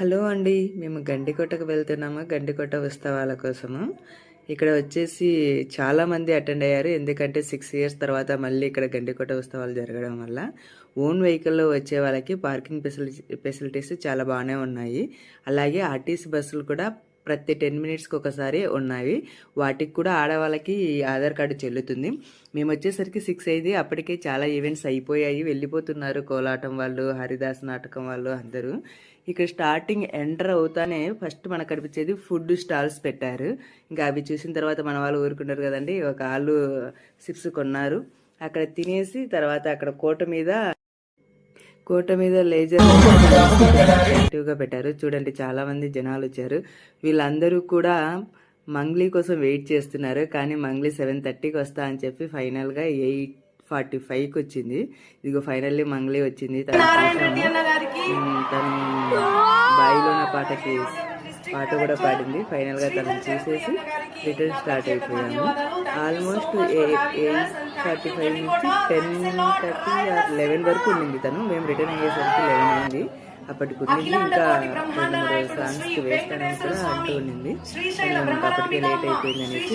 Hello అండి. మేము గండికోటకు వెళ్తున్నాము. గండికోట ఉత్సవాల కోసము. ఇక్కడ వచ్చేసి చాలామంది అటెండ్ అయ్యారు. ఎందుకంటే 6 ఇయర్స్ తర్వాత మళ్ళీ ఇక్కడ గండికోట ఉత్సవాలు జరగడం వల్ల ఓన్ వెహికల్‌లో వచ్చే వాళ్ళకి పార్కింగ్ ఫెసిలిటీస్ చాలా బాగానే ఉన్నాయి. అలాగే ఆర్టీసీ బస్సులు కూడా ప్రతి 10 మినిట్స్‌కి ఒకసారి ఉన్నాయి. వాటికి కూడా ఆడవాళ్ళకి ఆధార్ కార్డు చెల్లుతుంది. మేము వచ్చేసరికి 6 అయింది. అప్పటికే చాలా ఈవెంట్స్ అయిపోయాయి. వెళ్ళిపోతున్నారు కోలాటం వాళ్ళు, హరిదాస్ నాటకం వాళ్ళు అందరూ. ఇక్కడ స్టార్టింగ్ ఎంటర్ అవుతానే ఫస్ట్ మనకు కనిపించేది ఫుడ్ స్టాల్స్ పెట్టారు. ఇంకా అవి చూసిన తర్వాత మన వాళ్ళు ఊరుకుంటారు కదండి. ఒక ఆలు చిప్స్ కొన్నారు. అక్కడ తినేసి తర్వాత అక్కడ కోట మీద లేజర్ యాక్టివ్గా పెట్టారు. చూడండి చాలా మంది జనాలు వచ్చారు. వీళ్ళందరూ కూడా మంగ్లీ కోసం వెయిట్ చేస్తున్నారు. కానీ మంగ్లీ 7:30కి వస్తా అని చెప్పి ఫైనల్గా 8:45కి వచ్చింది. ఇదిగో ఫైనల్లీ మంగ్లీ వచ్చింది. తను బాయిలో నా పాట కూడా పాడింది. ఫైనల్గా తనని చూసేసి రిటర్న్ స్టార్ట్ అయిపోయాము. ఆల్మోస్ట్ 8:45 నుంచి 10:30 ఆర్ 11 వరకు ఉండింది తను. మేము రిటర్న్ అయ్యేసరికి 11 అయింది. అప్పటికి ఉండింది. ఇంకా 2-3 సాంగ్స్కి వేస్తానని కూడా అంటూ ఉండింది. అప్పటికే లేట్ అయిపోయింది అనేసి